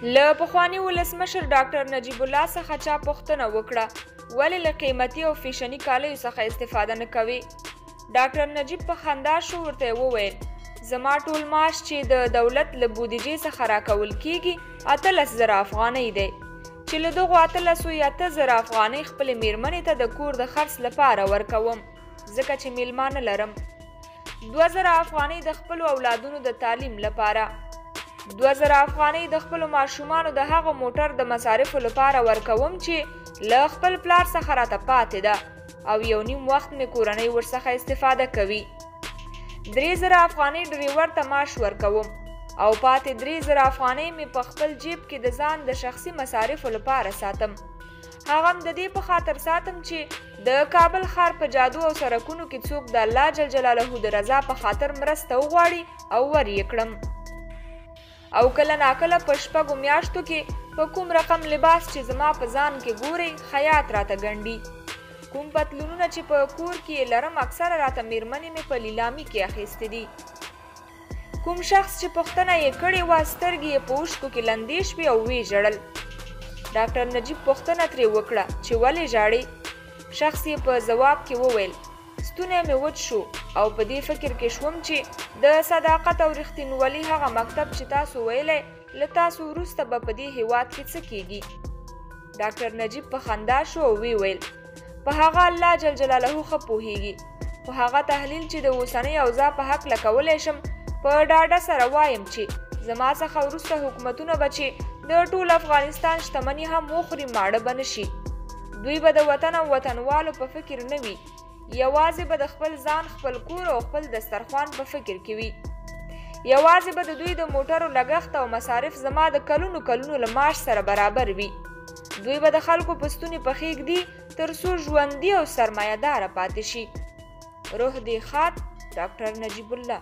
له پخواني ولسمشر ډاکټر نجیب الله څخه چا پوښتنه وکړه ولې له قیمتي او فیشني کالیو څخه استفاده نه کوي؟ ډاکټر نجیب په خندا شو ورته وویل زما ټول معاش چې د دولت له بودیجې څخه راکول کیږي 18,000 افغانۍ دی چې له دغو 18 یا 8,000 افغانۍ خپلې میرمنې ته د کور د خرڅ لپاره ورکوم ځکه چې میلمانه لرم. 2,000 افغانۍ د خپلو اولادونو د تعلیم لپاره، 2,000 افغانۍ د خپلو ماشومانو د هغه موټر د مصارفو لپاره ورکوم چې له خپل پلار څخه راته پاتې ده او یو نیم وخت مې کورنۍ ورڅخه استفاده کوي. 3,000 افغانۍ ډریور ته معاش ورکوم او پاتې 3,000 افغانۍ مې په خپل جیب کې د ځان د شخصي مصارفو لپاره ساتم. هغه هم د دې په خاطر ساتم چې د کابل ښار په جادو او سړکونو کې څوک د الله جل جلاله د رضا په خاطر مرسته وغواړي او ور یې کړم. او کله ناکله په شپږو میاشتو کې په کوم رقم لباس چې زما په ځان کې ګوري خیاط راته ګنډي. کوم پتلونونه چې په کور کې لرم اکثره راته میرمنې مې په لیلامي کې اخیستې دي. کوم شخص چې پوښتنه یې کړې وه سترګې یې په اوښکو کې لندې شوې او ویې ژړل. ډاکټر نجیب پوښتنه ترې وکړه چې ولې ژاړې؟ شخص یې په ځواب کې وویل ستونی مې وچ شو او په دې فکر کې شوم چې د صداقت او رښتینولي هغه مکتب چې تاسو ویلی له تاسو وروسته به په دې هیواد کې څه کیږي؟ ډاکټر نجیب په خندا شو او ویې ویل په هغه الله جل جلاله ښه پوهیږي خو هغه تحلیل چې د اوسنۍ اوضاع په هکله کولی شم په ډاډه سره وایم چې زما څخه وروسته حکومتونه به چې د ټول افغانستان شتمني هم وخوري ماړه به نه شي. دوی به د وطن او وطنوالو په فکر نه وي، یوازې به د خپل ځان خپل کور او خپل دسترخوان په فکر کې وي. یوازې به د دوی د موټرو لګښت او مصارف زما د کلونو کلونو له معاش سره برابر وي. دوی به د خلکو په ستوني په ښیږدي تر څو ژوندي او سرمایه داره پاتې شي. روح دې ښاد ډاکټر نجیب الله.